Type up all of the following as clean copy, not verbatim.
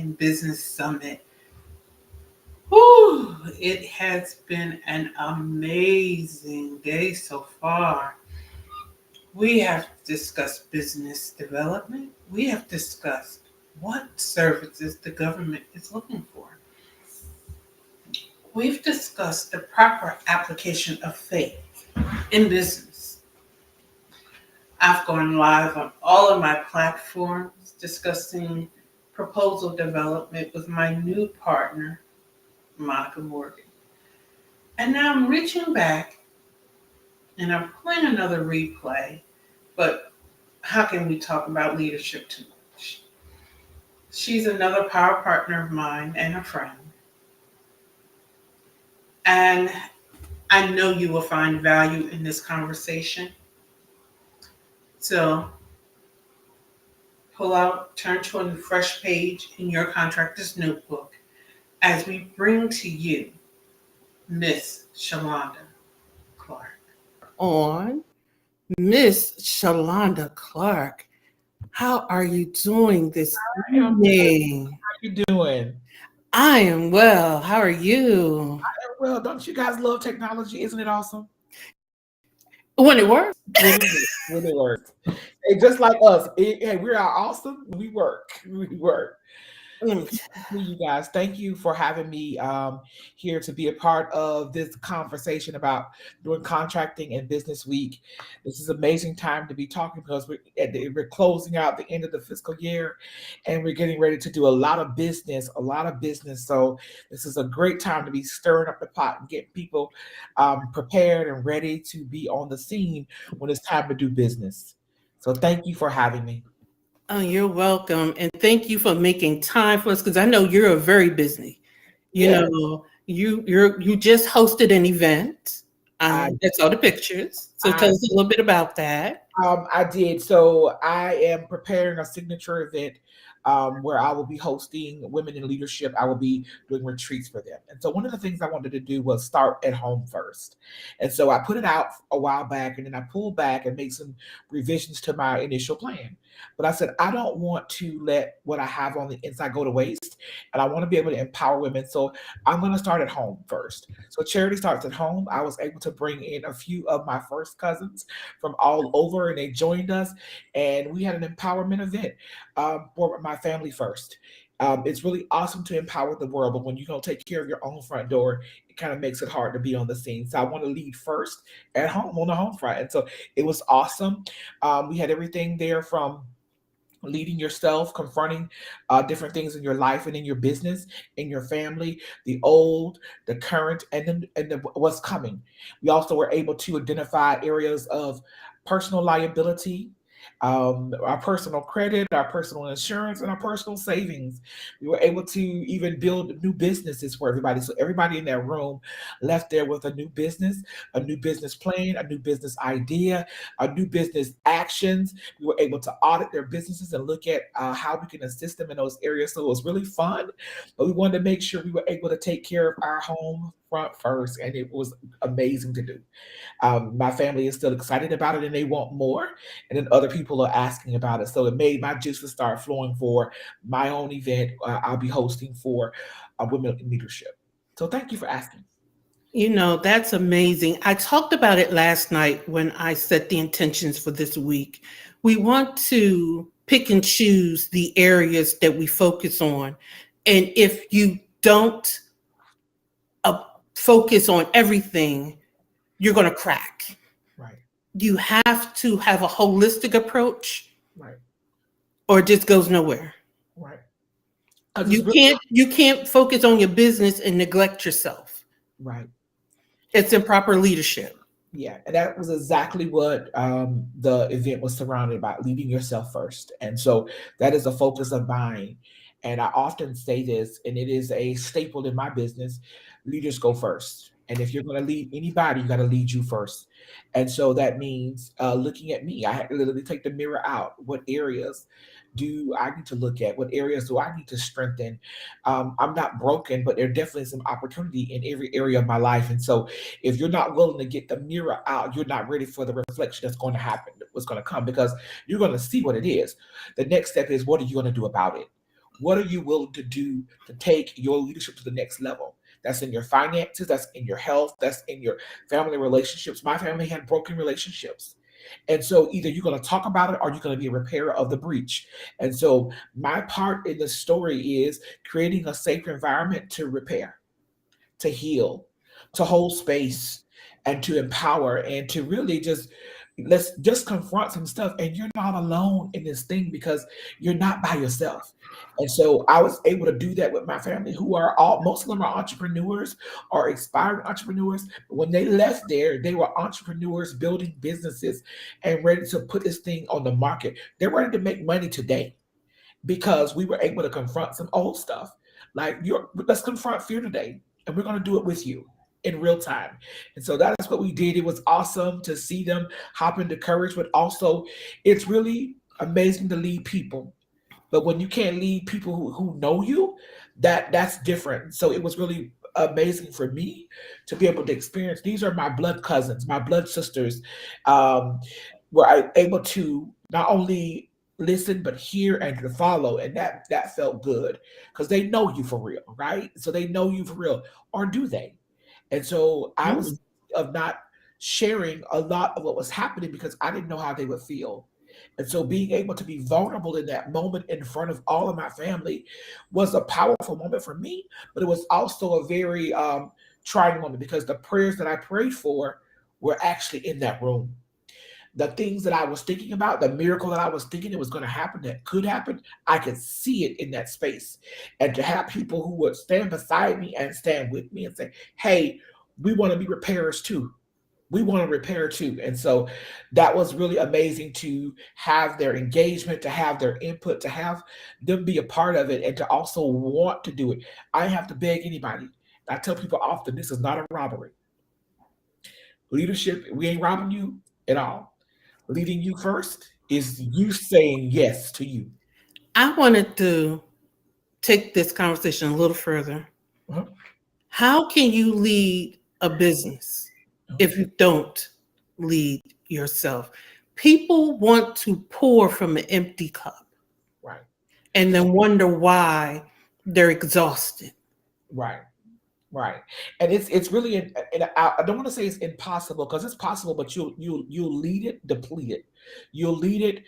and Business Summit. Whew, it has been an amazing day so far. We have discussed business development. We have discussed what services the government is looking for. We've discussed the proper application of faith in business. I've gone live on all of my platforms discussing proposal development with my new partner, Monica Morgan. And now I'm reaching back and I'm playing another replay, but how can we talk about leadership too much? She's another power partner of mine and a friend. And I know you will find value in this conversation. So turn to a fresh page in your contractor's notebook as we bring to you Miss Shalonda Clark. On Miss Shalonda Clark, how are you doing this evening? How you doing? I am well. How are you? Well, don't you guys love technology? Isn't it awesome? When it works. When it works. Hey, just like us. Hey, we are awesome. We work. We work. You guys, thank you for having me here to be a part of this conversation about doing contracting and business week. This is an amazing time to be talking because we're closing out the end of the fiscal year and we're getting ready to do a lot of business. So this is a great time to be stirring up the pot and getting people prepared and ready to be on the scene when it's time to do business. So thank you for having me. Oh, you're welcome. And thank you for making time for us because I know you're very busy. You know, you just hosted an event. I saw the pictures. So tell us a little bit about that. I did. So I am preparing a signature event where I will be hosting women in leadership. I will be doing retreats for them. And so one of the things I wanted to do was start at home first. And so I put it out a while back and then I pulled back and made some revisions to my initial plan. But I said, I don't want to let what I have on the inside go to waste. And I want to be able to empower women. So I'm going to start at home first. So charity starts at home. I was able to bring in a few of my first cousins from all over and they joined us. And we had an empowerment event for my family first. It's really awesome to empower the world, but when you don't take care of your own front door, it kind of makes it hard to be on the scene. So I want to lead first at home on the home front. And so it was awesome. We had everything there from leading yourself, confronting different things in your life and in your business, in your family, the old, the current, and then what's coming. We also were able to identify areas of personal liability, our personal credit, our personal insurance, and our personal savings. We were able to even build new businesses for everybody. So everybody in that room left there with a new business plan, a new business idea, a new business actions. We were able to audit their businesses and look at how we can assist them in those areas. So it was really fun, but we wanted to make sure we were able to take care of our home front first, and it was amazing to do. My family is still excited about it and they want more. And then other people are asking about it. So it made my juices start flowing for my own event I'll be hosting for women in leadership. So thank you for asking. You know, that's amazing. I talked about it last night when I set the intentions for this week. We want to pick and choose the areas that we focus on. And if you don't focus on everything, you're going to crack. Right. You have to have a holistic approach. Right. Or it just goes nowhere. Right. You can't focus on your business and neglect yourself. Right. It's improper leadership. Yeah, and that was exactly what the event was surrounded about, leading yourself first. And so that is a focus of mine. And I often say this, and it is a staple in my business, leaders go first. And if you're going to lead anybody, you got to lead you first. And so that means looking at me. I had to literally take the mirror out. What areas do I need to look at? What areas do I need to strengthen? I'm not broken, but there definitely is some opportunity in every area of my life. And so if you're not willing to get the mirror out, you're not ready for the reflection that's going to happen, what's going to come, because you're going to see what it is. The next step is, what are you going to do about it? What are you willing to do to take your leadership to the next level? That's in your finances, that's in your health, that's in your family relationships. My family had broken relationships. And so either you're going to talk about it or you're going to be a repairer of the breach. And so my part in the story is creating a safe environment to repair, to heal, to hold space, and to empower, and to really just let's just confront some stuff. And you're not alone in this thing because you're not by yourself. And so I was able to do that with my family, who are all most of them are entrepreneurs or aspiring entrepreneurs. But when they left there, they were entrepreneurs building businesses and ready to put this thing on the market. They're ready to make money today because we were able to confront some old stuff. Like you're let's confront fear today, and we're going to do it with you in real time. And so that is what we did. It was awesome to see them hop into courage, but also it's really amazing to lead people. But when you can't lead people who know you, that's different. So it was really amazing for me to be able to experience. These are my blood cousins, my blood sisters. Um, where I able to not only listen but hear and to follow, and that felt good because they know you for real, right? So they know you for real, or do they? And so I was Mm. of not sharing a lot of what was happening because I didn't know how they would feel. And so being able to be vulnerable in that moment in front of all of my family was a powerful moment for me, but it was also a very trying moment because the prayers that I prayed for were actually in that room. The things that I was thinking about, the miracle that I was thinking it was going to happen, that could happen, I could see it in that space. And to have people who would stand beside me and stand with me and say, hey, we want to be repairers too. We want to repair too. And so that was really amazing to have their engagement, to have their input, to have them be a part of it, and to also want to do it. I didn't have to beg anybody. I tell people often this is not a robbery. Leadership, we ain't robbing you at all. Leading you first is you saying yes to you. I wanted to take this conversation a little further. Uh-huh. How can you lead a business Uh-huh. if you don't lead yourself? People want to pour from an empty cup Right, and then wonder why they're exhausted. right. Right, and it's really and I don't want to say it's impossible because it's possible, but you'll lead it depleted. You'll lead it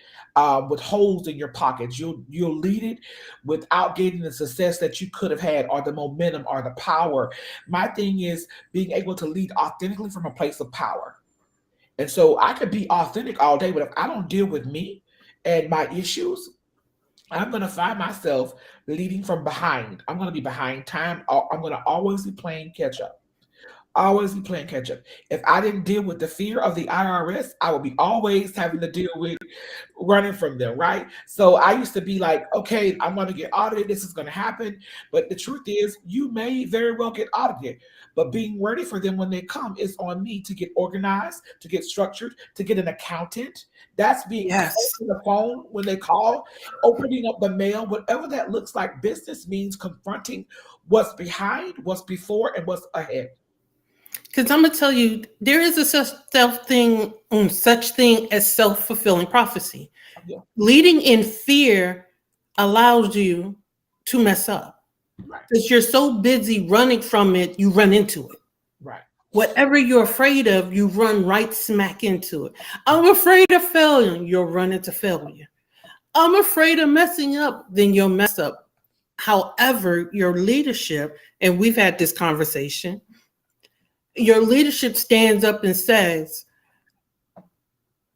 with holes in your pockets. You'll lead it without getting the success that you could have had, or the momentum, or the power. My thing is being able to lead authentically from a place of power. And so I could be authentic all day, but if I don't deal with me and my issues, I'm going to find myself leading from behind. I'm going to be behind time. I'm going to always be playing catch up. Always be playing catch up. If I didn't deal with the fear of the IRS, I would be always having to deal with running from them, right? So I used to be like, okay, I'm going to get audited. This is going to happen. But the truth is, you may very well get audited. But being ready for them when they come is on me to get organized, to get structured, to get an accountant. That's being Yes. on the phone when they call, opening up the mail, whatever that looks like. Business means confronting what's behind, what's before, and what's ahead. Because I'm gonna tell you, there is a such thing as self-fulfilling prophecy. Yeah, Leading in fear allows you to mess up right, because you're so busy running from it, you run into it. right. Whatever you're afraid of, you run right smack into it. I'm afraid of failing, you'll run into failure. I'm afraid of messing up, then you'll mess up. However, your leadership, and we've had this conversation, your leadership stands up and says,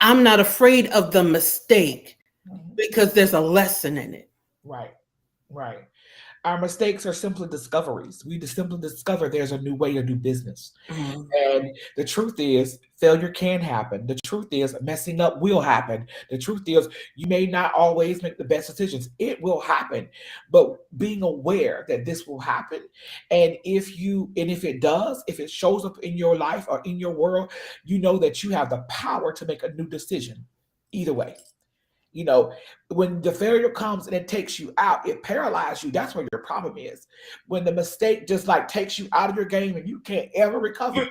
I'm not afraid of the mistake Mhm. because there's a lesson in it. Right, right. Our mistakes are simply discoveries. We just simply discover there's a new way to do business. Mhm. And the truth is, failure can happen. The truth is, messing up will happen. The truth is, you may not always make the best decisions. It will happen. But being aware that this will happen, and if it does, if it shows up in your life or in your world, you know that you have the power to make a new decision. Either way. You know, when the failure comes and it takes you out, it paralyzes you. That's where your problem is. When the mistake just like takes you out of your game and you can't ever recover,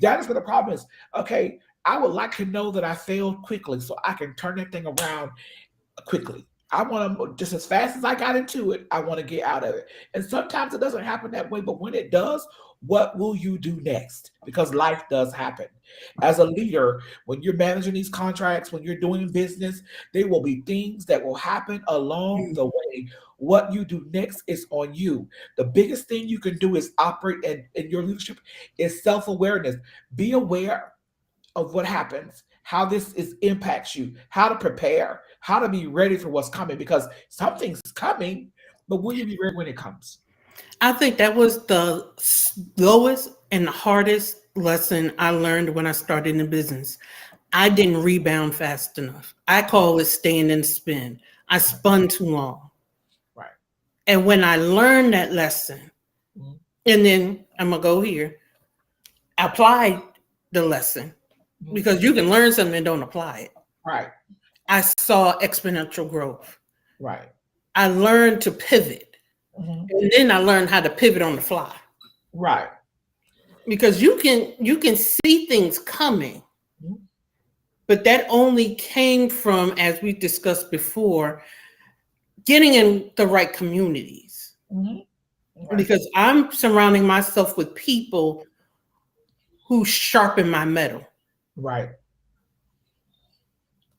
that is where the problem is. Okay, I would like to know that I failed quickly so I can turn that thing around quickly. I want to just as fast as I got into it, I want to get out of it. And sometimes it doesn't happen that way, but when it does, what will you do next? Because life does happen. As a leader, when you're managing these contracts, when you're doing business, there will be things that will happen along the way. What you do next is on you. The biggest thing you can do is operate in your leadership is self-awareness. Be aware of what happens, how this is impacts you, how to prepare, how to be ready for what's coming because something's coming, but will you be ready when it comes? I think that was the lowest and hardest lesson I learned when I started in business. I didn't rebound fast enough. I call it staying in spin. I spun too long. Right. And when I learned that lesson, Mhm. and then I'm going to go here, apply the lesson Mhm. because you can learn something and don't apply it. Right. I saw exponential growth. Right. I learned to pivot. Mhm. And then I learned how to pivot on the fly. Right. Because you can see things coming, Mhm. but that only came from, as we discussed before, getting in the right communities. Mhm. Right. Because I'm surrounding myself with people who sharpen my metal. Right.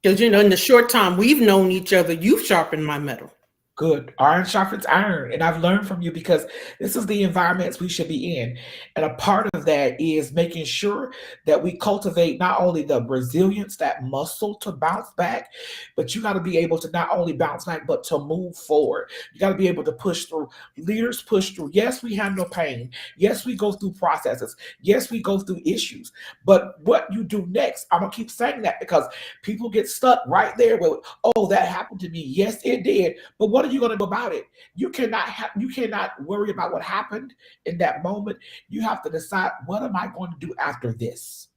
Because in the short time we've known each other, you've sharpened my metal. Good. Iron sharpens iron. And I've learned from you because this is the environments we should be in. And a part of that is making sure that we cultivate not only the resilience, that muscle to bounce back, but you got to be able to not only bounce back, but to move forward. You got to be able to push through. Leaders push through. Yes, we handle pain. Yes, we go through processes. Yes, we go through issues. But what you do next, I'm going to keep saying that because people get stuck right there with, oh, that happened to me. Yes, it did. But what are you going to do about it? You cannot worry about what happened in that moment. You have to decide, what am I going to do after this?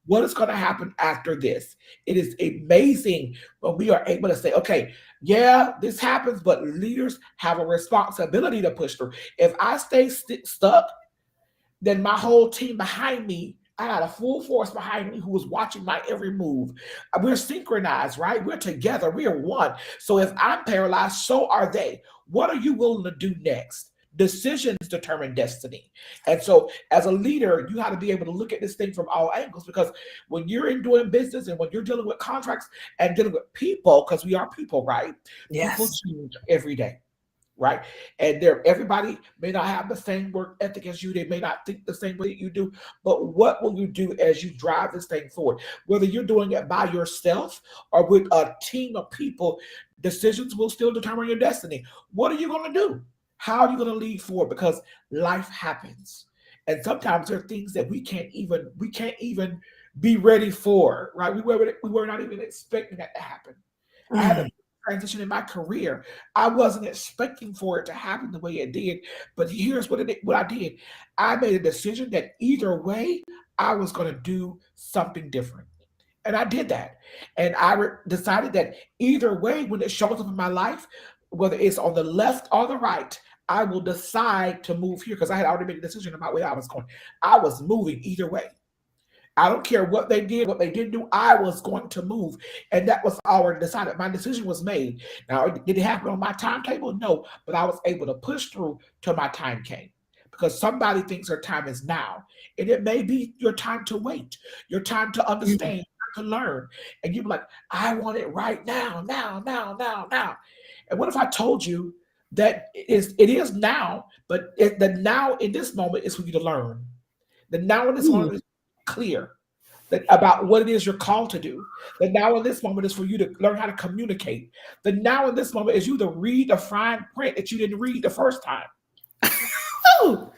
What is going to happen after this? It is amazing when we are able to say, okay, yeah, this happens, but leaders have a responsibility to push through. If I stay stuck, then my whole team behind me, I got a full force behind me who is watching my every move. We're synchronized, right? We're together. We are one. So if I'm paralyzed, so are they. What are you willing to do next? Decisions determine destiny. And so, as a leader, you have to be able to look at this thing from all angles because when you're in doing business and when you're dealing with contracts and dealing with people, because we are people, right? People Yes. change every day, right? And there, everybody may not have the same work ethic as you. They may not think the same way that you do. But what will you do as you drive this thing forward? Whether you're doing it by yourself or with a team of people, decisions will still determine your destiny. What are you going to do? How are you going to lead forward? Because life happens, and sometimes there are things that we can't even be ready for. Right? We were not even expecting that to happen. I had a Mm. transition in my career. I wasn't expecting for it to happen the way it did, but here's what I did. I made a decision that either way, I was going to do something different. And I did that. And decided that either way, when it shows up in my life, whether it's on the left or the right, I will decide to move here because I had already made a decision about where I was going. I was moving either way. I don't care what they did, what they didn't do. I was going to move, and that was already decided. My decision was made. Now, did it happen on my timetable? No, but I was able to push through till my time came. Because somebody thinks their time is now, and it may be your time to wait, your time to Mm. understand, to learn, and you're like, I want it right now, now, now, now, now. And what if I told you that it is now, but the now in this moment is for you to learn. The now in this Mm. moment is clear that about what it is you're called to do. The now in this moment is for you to learn how to communicate. The now in this moment is you to read the fine print that you didn't read the first time. Oh,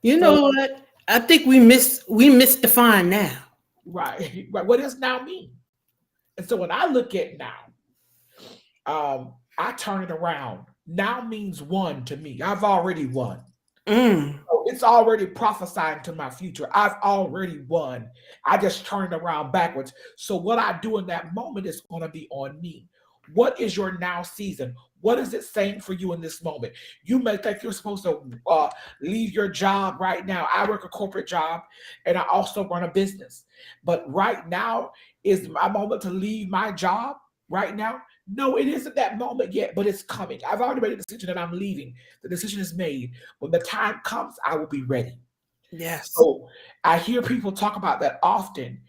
you know So what? I think we misdefine now. right, right. What does now mean? And so when I look at now, I turn it around. Now means won to me. I've already won. Mm. So it's already prophesying to my future. I've already won. I just turned around backwards. So what I do in that moment is going to be on me. What is your now season? What is it saying for you in this moment? You may think you're supposed to leave your job right now. I work a corporate job and I also run a business. But right now is my moment to leave my job right now. No, it isn't that moment yet, but it's coming. I've already made a decision that I'm leaving. The decision is made. When the time comes, I will be ready. Yes. So I hear people talk about that often.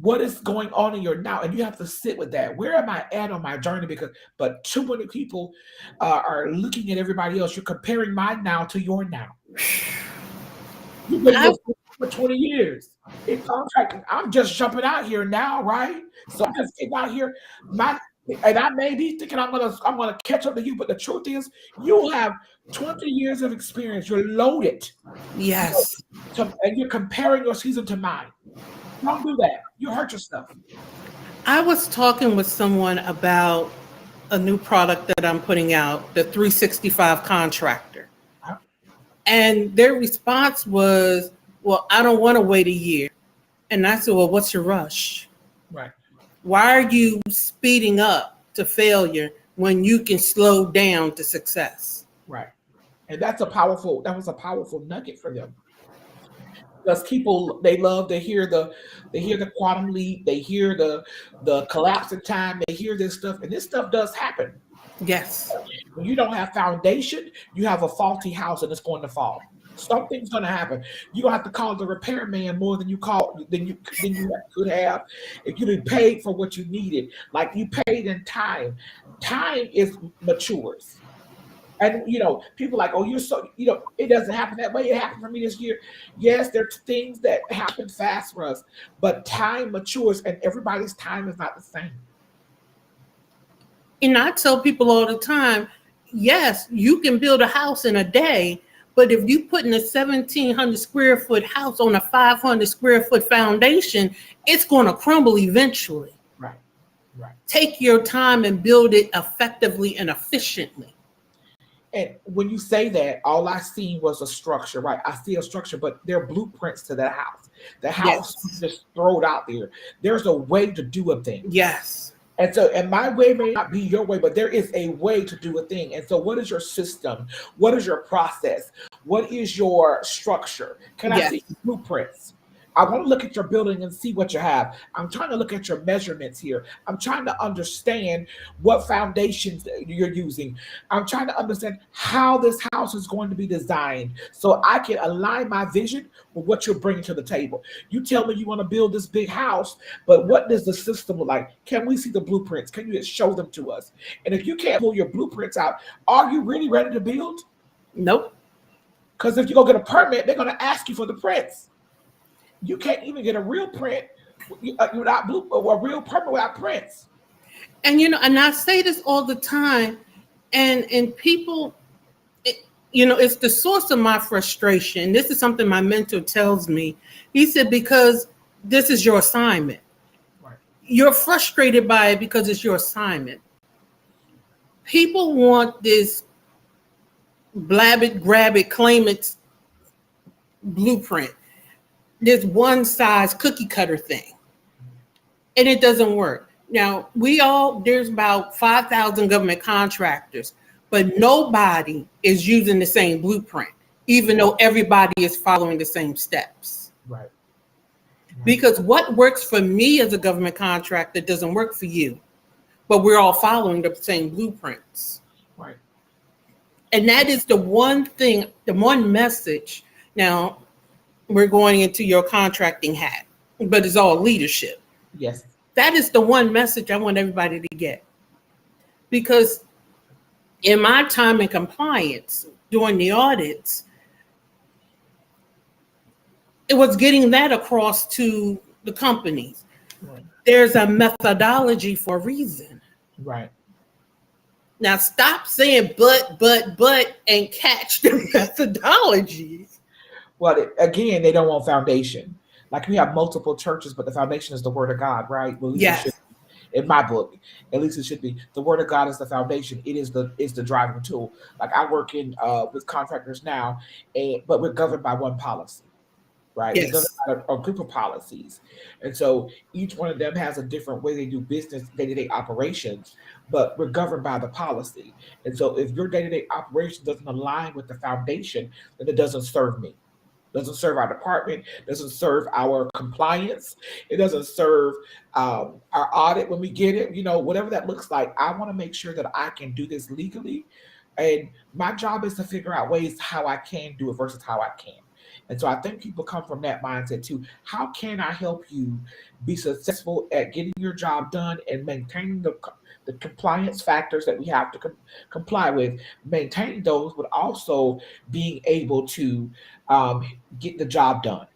What is going on in your now? And you have to sit with that. Where am I at on my journey? But too many people are looking at everybody else. You're comparing my now to your now. You've been in I this for 20 years in contracting. I'm just jumping out here now, right? So I'm just getting out here. My and I may be thinking I'm gonna catch up to you, but the truth is, you have 20 years of experience. You're loaded. So, yes. and you're comparing your season to mine. Don't do that. You hurt yourself. I was talking with someone about a new product that I'm putting out, the 365 contractor. Huh? And their response was, well, I don't want to wait a year. And I said, well, what's your rush? Right, Why are you speeding up to failure when you can slow down to success? right. And that was a powerful nugget for them. Because people they love to hear the quantum leap, they hear the collapse in time, they hear this stuff, and this stuff does happen. Yes. When you don't have foundation, you have a faulty house and it's going to fall. Something's going to happen. You're gonna have to call the repairman more than you could have if you didn't pay for what you needed. Like you paid in time. Time is matures. And people like, oh, you're so it doesn't happen that way. It happened for me this year. Yes, there's things that happen fast for us, but time matures, and everybody's time is not the same. And I tell people all the time, yes, you can build a house in a day, but if you put in a 1,700 square foot house on a 500 square foot foundation, it's going to crumble eventually. Right, right. Take your time and build it effectively and efficiently. And when you say that, all I seen was a structure, right? I see a structure, but there are blueprints to that house. The house Yes. just throw it out there. There's a way to do a thing. Yes. And my way may not be your way, but there is a way to do a thing. And so, what is your system? What is your process? What is your structure? Can I Yes. see blueprints? I want to look at your building and see what you have. I'm trying to look at your measurements here. I'm trying to understand what foundations you're using. I'm trying to understand how this house is going to be designed so I can align my vision with what you're bringing to the table. You tell me you want to build this big house, but what does the system look like? Can we see the blueprints? Can you show them to us? And if you can't pull your blueprints out, are you really ready to build? Nope. Because if you go get a permit, they're going to ask you for the prints. You can't even get a real print without a real permit without prints. And and I say this all the time, and people, it's the source of my frustration. This is something my mentor tells me. He said, because this is your assignment. Right. You're frustrated by it because it's your assignment. People want this blab it, grab it, claim it blueprint. This one size cookie cutter thing. And it doesn't work. Now, there's about 5,000 government contractors, but nobody is using the same blueprint, even though everybody is following the same steps. Right. Because what works for me as a government contractor doesn't work for you, but we're all following the same blueprints. Right. And that is the one thing, the one message. Now, we're going into your contracting hat, but it's all leadership. Yes. That is the one message I want everybody to get. Because in my time in compliance, doing the audits, it was getting that across to the companies. Right. There's a methodology for a reason. Right. Now stop saying but, and catch the methodologies. Well, again, they don't want foundation. Like we have multiple churches, but the foundation is the word of God, right? Well, Yes. In my book, at least it should be. The word of God is the foundation. It is the driving tool. Like I work in with contractors now, but we're governed by one policy, right? Yes. We're governed by a group of policies, and so each one of them has a different way they do business, day-to-day operations. But we're governed by the policy, and so if your day-to-day operation doesn't align with the foundation, then it doesn't serve me. doesn't serve our department, doesn't serve our compliance, it doesn't serve our audit when we get it, whatever that looks like. I want to make sure that I can do this legally. And my job is to figure out ways how I can do it versus how I can. And so I think people come from that mindset too. How can I help you be successful at getting your job done and maintaining the compliance factors that we have to comply with, maintaining those, but also being able to um, get the job done.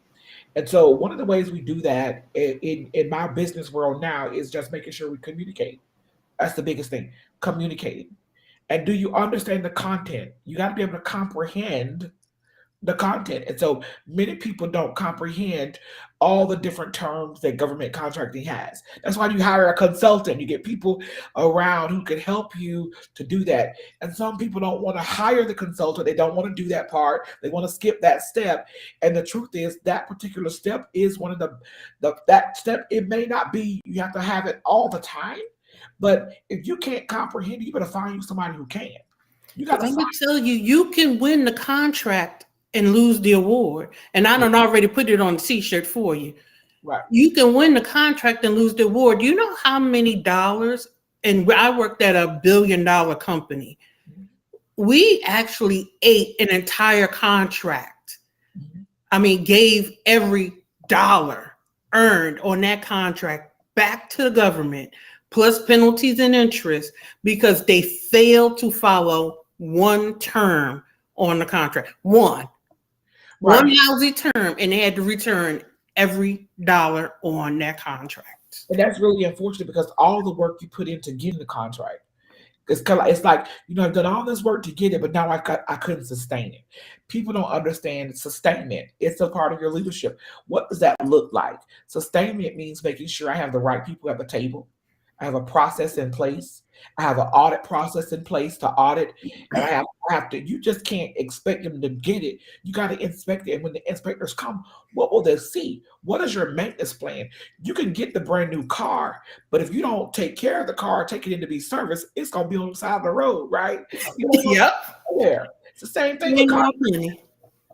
And so one of the ways we do that in my business world now is just making sure we communicate. That's the biggest thing, communicating. And do you understand the content? You got to be able to comprehend the content. And so many people don't comprehend all the different terms that government contracting has. That's why you hire a consultant. You get people around who can help you to do that. And some people don't want to hire the consultant. They don't want to do that part. They want to skip that step. And the truth is that particular step is one of that step. It may not be, you have to have it all the time. But if you can't comprehend, you better find you somebody who can. You got to Let me tell you, you can win the contract and lose the award. And I don't already put it on the t-shirt for you. Right. You can win the contract and lose the award. You know how many dollars, and I worked at a $1 billion company. We actually ate an entire contract. I mean, gave every dollar earned on that contract back to the government, plus penalties and interest, because they failed to follow one term on the contract. One lousy term, and they had to return every dollar on that contract. And that's really unfortunate because all the work you put into getting the contract, it's like, I've done all this work to get it, but now I couldn't sustain it. People don't understand sustainment. It's a part of your leadership. What does that look like? Sustainment means making sure I have the right people at the table. I have a process in place. I have an audit process in place to audit. And I have to, you just can't expect them to get it. You got to inspect it. And when the inspectors come, what will they see? What is your maintenance plan? You can get the brand new car, but if you don't take care of the car, take it in to be serviced, it's going to be on the side of the road, right? Yep. There. It's the same thing with car.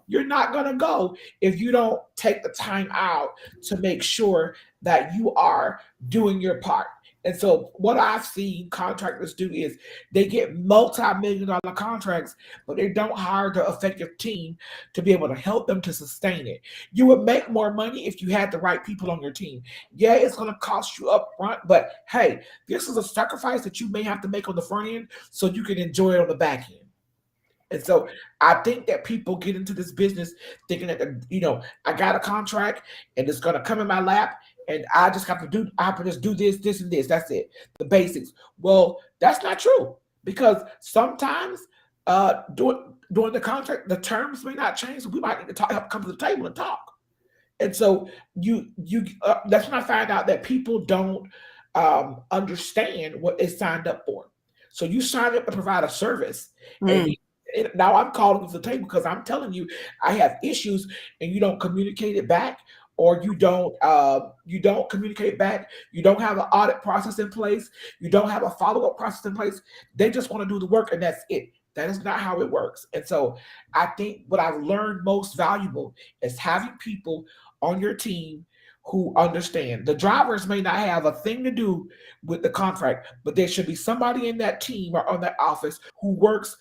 You're not going to go if you don't take the time out to make sure that you are doing your part. And so what I've seen contractors do is they get multi-million-dollar contracts, but they don't hire the effective team to be able to help them to sustain it. You would make more money if you had the right people on your team. Yeah, it's going to cost you up front, but hey, this is a sacrifice that you may have to make on the front end so you can enjoy it on the back end. And so I think that people get into this business thinking that, I got a contract and it's going to come in my lap and I have to just do this, this, and this. That's it. The basics. Well, that's not true because sometimes during the contract, the terms may not change. So we might need to come to the table and talk. And so that's when I find out that people don't understand what they signed up for. So you signed up to provide a service. And now I'm calling to the table because I'm telling you I have issues and you don't communicate it back, or you don't communicate back. You don't have an audit process in place. You don't have a follow-up process in place. They just want to do the work and that's it. That is not how it works. And so I think what I've learned most valuable is having people on your team who understand. The drivers may not have a thing to do with the contract, but there should be somebody in that team or on that office who works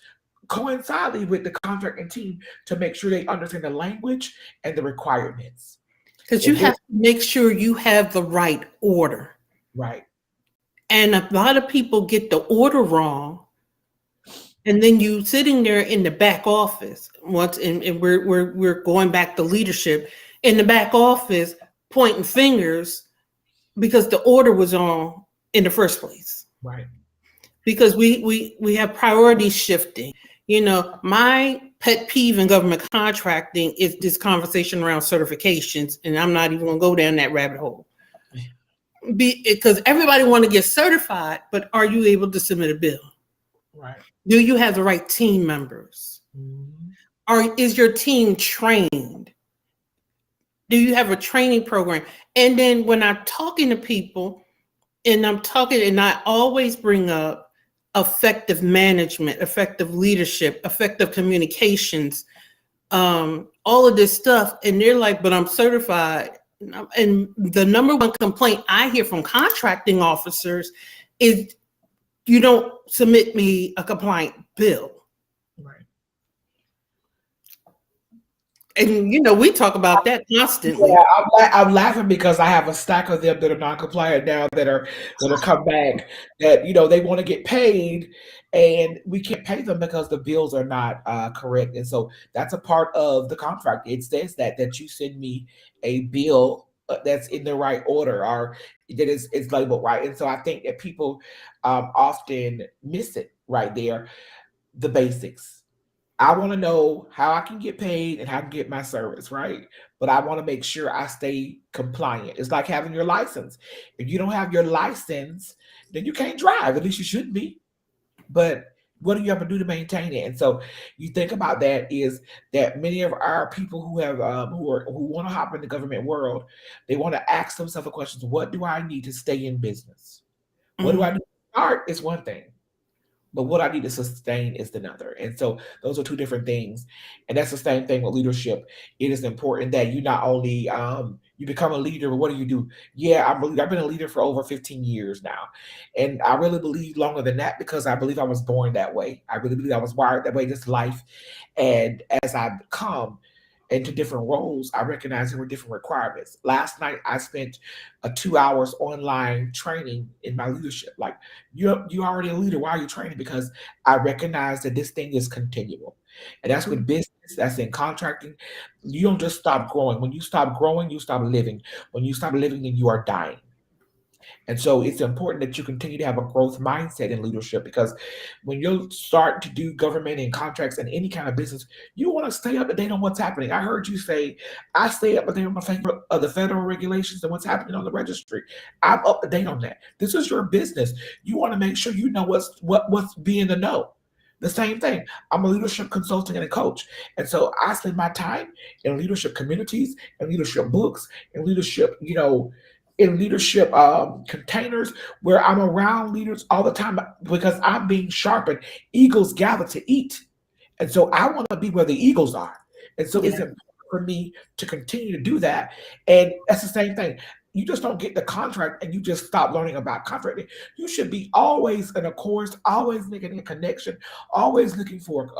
coincidentally with the contracting team to make sure they understand the language and the requirements. Because you have to make sure you have the right order. Right. And a lot of people get the order wrong. And then you sitting there in the back office, and we're going back to leadership, in the back office pointing fingers because the order was wrong in the first place. Right. Because we have priority shifting. My pet peeve in government contracting is this conversation around certifications, and I'm not even going to go down that rabbit hole. Because everybody want to get certified, but are you able to submit a bill? Right. Do you have the right team members? Mm-hmm. Is your team trained? Do you have a training program? And then when I'm talking to people, and I always bring up effective management, effective leadership, effective communications, all of this stuff. And they're like, but I'm certified. And the number one complaint I hear from contracting officers is you don't submit me a compliant bill. Right. And, we talk about that constantly. Yeah, I'm laughing because I have a stack of them that are non-compliant now that are come back that they want to get paid, and we can't pay them because the bills are not correct. And so that's a part of the contract. It says that you send me a bill that's in the right order or that is labeled right. And so I think that people often miss it right there, the basics. I want to know how I can get paid and how I can get my service, right? But I want to make sure I stay compliant. It's like having your license. If you don't have your license, then you can't drive. At least you shouldn't be. But what do you have to do to maintain it? And so you think about that is that many of our people who have who want to hop in the government world, they want to ask themselves a question: what do I need to stay in business? What do I Mhm. need to start is one thing, but what I need to sustain is another. And so those are two different things. And that's the same thing with leadership. It is important that you not only you become a leader, but what do you do? Yeah, I've been a leader for over 15 years now. And I really believe longer than that because I believe I was born that way. I really believe I was wired that way, this life. And as I come into different roles, I recognize there were different requirements. Last night, I spent 2 hours online training in my leadership. Like, you already a leader. Why are you training? Because I recognize that this thing is continual, and that's with business. That's in contracting. You don't just stop growing. When you stop growing, you stop living. When you stop living, then you are dying. And so it's important that you continue to have a growth mindset in leadership because when you start to do government and contracts and any kind of business, you want to stay up to date on what's happening. I heard you say, I stay up to date on the federal regulations and what's happening on the registry. I'm up to date on that. This is your business. You want to make sure you know what's being the know. The same thing. I'm a leadership consultant and a coach. And so I spend my time in leadership communities and leadership books and leadership, in leadership containers where I'm around leaders all the time because I'm being sharpened. Eagles gather to eat. And so I want to be where the Eagles are. And so it's Yeah. important for me to continue to do that. And that's the same thing. You just don't get the contract and you just stop learning about contracting. You should be always in a course, always making a connection, always looking for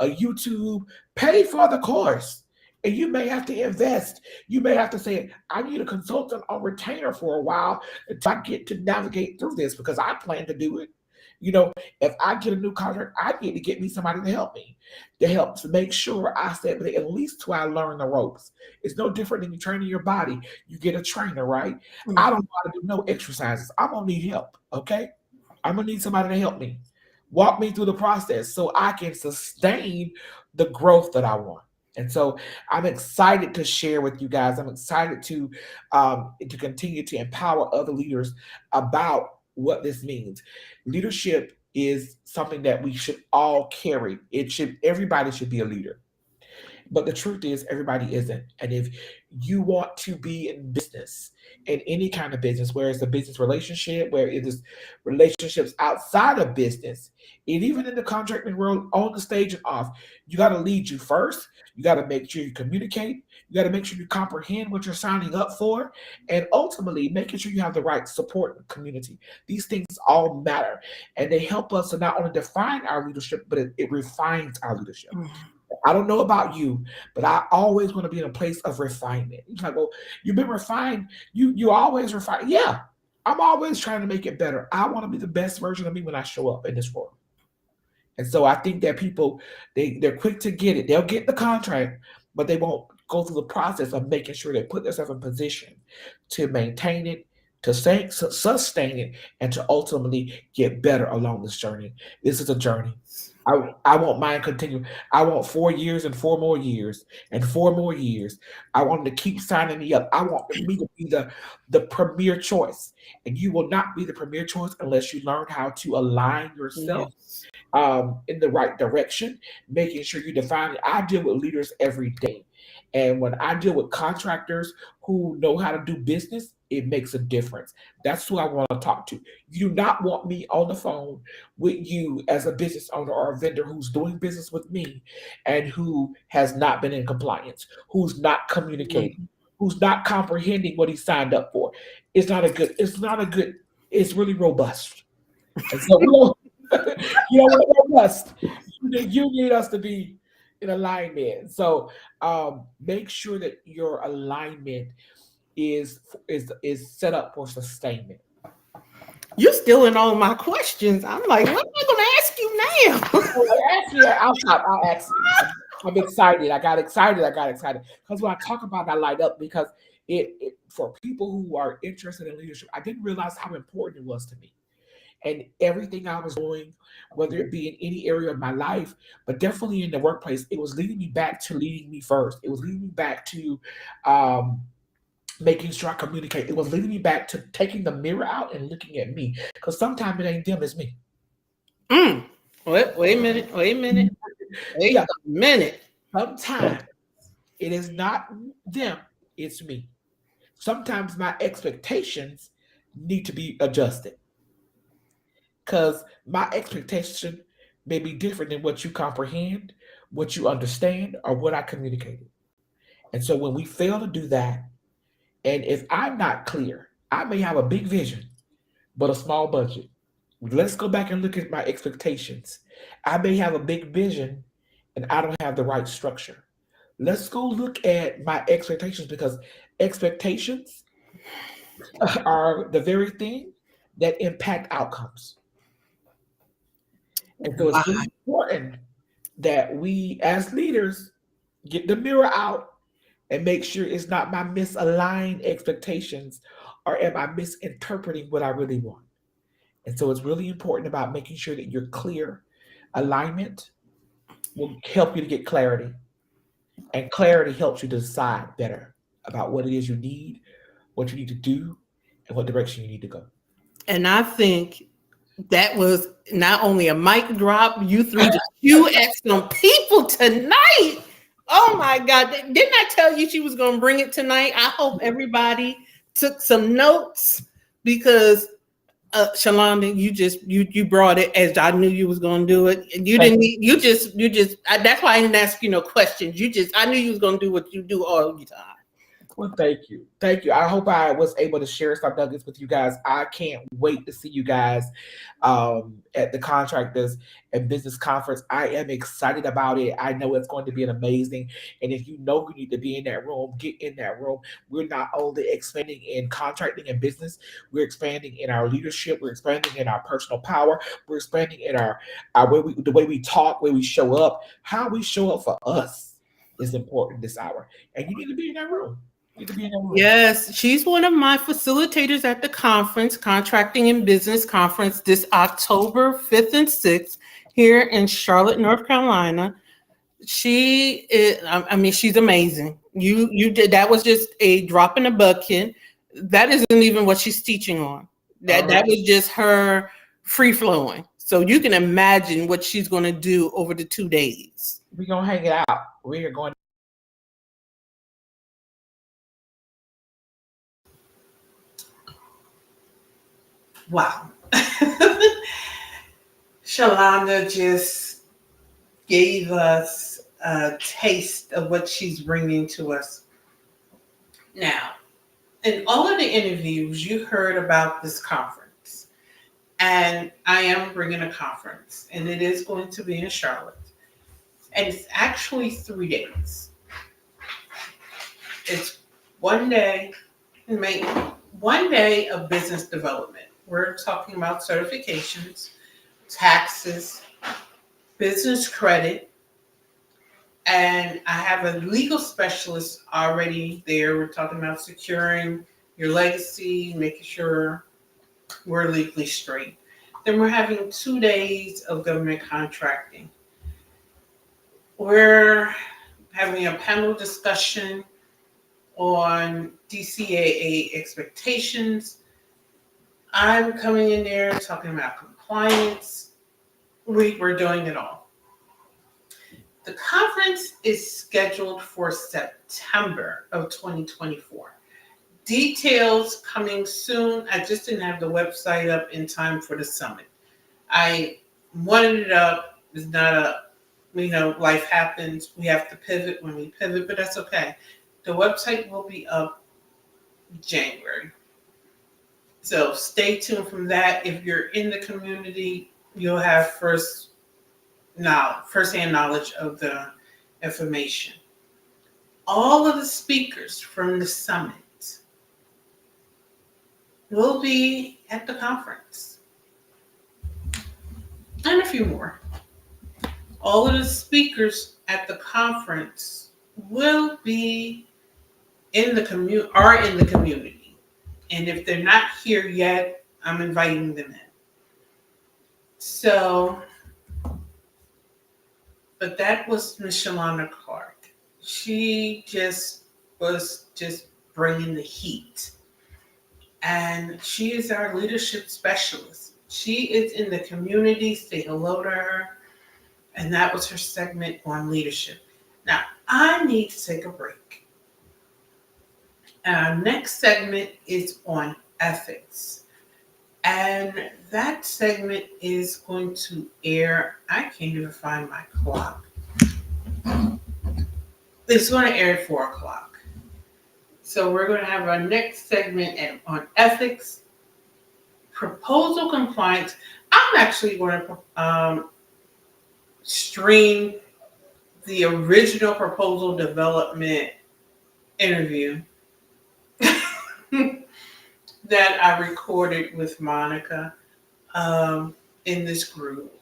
a YouTube, pay for the course. And you may have to invest. You may have to say, I need a consultant on retainer for a while until I get to navigate through this because I plan to do it. If I get a new contract, I need to get me somebody to help me, to help to make sure I stay with it at least till I learn the ropes. It's no different than you training your body. You get a trainer, right? I don't know how to do no exercises. I'm gonna need help. Okay, I'm gonna need somebody to help me, walk me through the process so I can sustain the growth that I want. And so I'm excited to share with you guys. I'm excited to continue to empower other leaders about what this means. Leadership is something that we should all carry. Everybody should be a leader. But the truth is, everybody isn't. And if you want to be in business, in any kind of business, where it's a business relationship, where it is relationships outside of business, and even in the contracting world, on the stage and off, you got to lead you first. You got to make sure you communicate. You got to make sure you comprehend what you're signing up for, and ultimately making sure you have the right support community. These things all matter, and they help us to not only define our leadership, but it refines our leadership. I don't know about you, but I always want to be in a place of refinement. It's like, well, you've been refined. You always refine. Yeah, I'm always trying to make it better. I want to be the best version of me when I show up in this world. And so I think that people they're quick to get it. They'll get the contract, but they won't go through the process of making sure they put themselves in position to maintain it, to sustain it, and to ultimately get better along this journey. This is a journey. I want mine continue. I want 4 years and 4 more years and 4 more years. I want them to keep signing me up. I want me to be the premier choice. And you will not be the premier choice unless you learn how to align yourself Yes. in the right direction, making sure you define it. I deal with leaders every day. And when I deal with contractors who know how to do business, it makes a difference. That's who I want to talk to. You do not want me on the phone with you as a business owner or a vendor who's doing business with me and who has not been in compliance, who's not communicating, Mhm. who's not comprehending what he signed up for. It's not a good, it's really robust. And so we don't, you know what, robust. You need us to be in alignment. So make sure that your alignment is set up for sustainment. You're still in all my questions. I'm like, what am I going to ask you now? So actually, I'll stop. I'll ask you. I'm excited. I got excited. Because when I talk about that light up, because it for people who are interested in leadership, I didn't realize how important it was to me. And everything I was doing, whether it be in any area of my life, but definitely in the workplace, it was leading me back to leading me first. It was leading me back to um, making sure I communicate. It was leading me back to taking the mirror out and looking at me. Because sometimes it ain't them, it's me. Mm. Wait a minute. Wait a minute. Wait Yeah, a minute. sometimes it is not them, it's me. Sometimes my expectations need to be adjusted because my expectation may be different than what you comprehend, what you understand, or what I communicated. And so when we fail to do that, and if I'm not clear, I may have a big vision, but a small budget. Let's go back and look at my expectations. I may have a big vision and I don't have the right structure. Let's go look at my expectations because expectations are the very thing that impact outcomes. And so Wow. it's really important that we as leaders get the mirror out and make sure it's not my misaligned expectations or am I misinterpreting what I really want. And so it's really important about making sure that you're clear. Alignment will help you to get clarity, and clarity helps you to decide better about what it is you need, what you need to do, and what direction you need to go. And I think that was not only a mic drop, you threw the shoe at some people tonight. Oh my God. Didn't I tell you she was going to bring it tonight? I hope everybody took some notes because Shalonda, you brought it as I knew you was gonna do it, and you Thank didn't. you. That's why I didn't ask you no questions. I knew you was gonna do what you do all the time. Well, thank you. Thank you. I hope I was able to share some nuggets with you guys. I can't wait to see you guys at the Contractors and Business Conference. I am excited about it. I know it's going to be an amazing. And if you know you need to be in that room, get in that room. We're not only expanding in contracting and business, we're expanding in our leadership, we're expanding in our personal power, we're expanding in our the way we talk, way we show up, how we show up for us is important this hour. And you need to be in that room. You need to be in that room. Yes, she's one of my facilitators at the conference, Contracting and Business Conference, this October 5th and 6th here in Charlotte, North Carolina. She is, I mean, she's amazing. You did that was just a drop in the bucket. That isn't even what she's teaching on. All That right. was just her free flowing. So you can imagine what she's going to do over the 2 days. We're gonna hang it out. We are going. Wow. Shalonda just gave us a taste of what she's bringing to us now. In all of the interviews, you heard about this conference. And I am bringing a conference, and it is going to be in Charlotte. And it's actually 3 days. It's one day, one day of business development. We're talking about certifications, taxes, business credit, and I have a legal specialist already there. We're talking about securing your legacy, making sure we're legally straight. Then we're having 2 days of government contracting. We're having a panel discussion on DCAA expectations. I'm coming in there talking about compliance. We're doing it all. The conference is scheduled for September of 2024. Details coming soon. I just didn't have the website up in time for the summit. I wanted it up. It's not up. Life happens. We have to pivot when we pivot, but that's okay. The website will be up January. So stay tuned from that. If you're in the community, you'll have firsthand knowledge of the information. All of the speakers from the summit will be at the conference. And a few more. All of the speakers at the conference will be in the community. And if they're not here yet, I'm inviting them in. So, but that was Miss Shalana Clark. She was bringing the heat. And she is our leadership specialist. She is in the community. Say hello to her. And that was her segment on leadership. Now, I need to take a break. Our next segment is on ethics. And that segment is going to air, I can't even find my clock. It's going to air at 4 o'clock. So we're going to have our next segment on ethics, proposal compliance. I'm actually going to stream the original proposal development interview that I recorded with Monica in this group.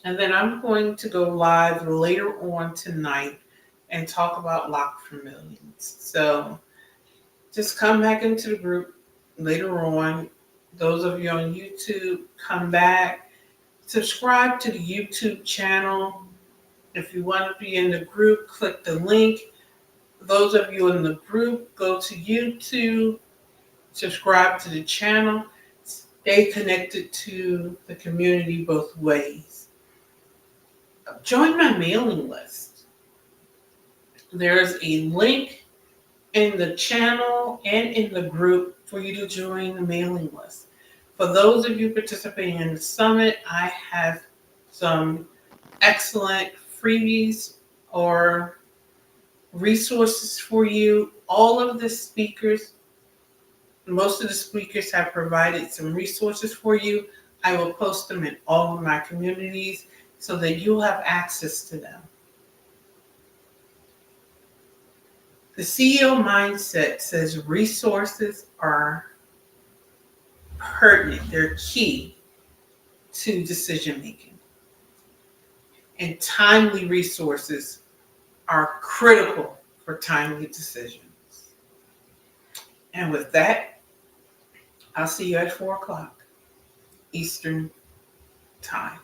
And then I'm going to go live later on tonight and talk about Lock for Millions. So just come back into the group later on. Those of you on YouTube, come back. Subscribe to the YouTube channel. If you want to be in the group, click the link. Those of you in the group, go to YouTube, subscribe to the channel, stay connected to the community both ways. Join my mailing list. There's a link in the channel and in the group for you to join the mailing list. For those of you participating in the summit, I have some excellent freebies or resources for you. All of the speakers, most of the speakers have provided some resources for you. I will post them in all of my communities so that you'll have access to them. The CEO mindset says resources are pertinent, they're key to decision making. And timely resources are critical for timely decisions. And with that, I'll see you at 4 o'clock Eastern Time.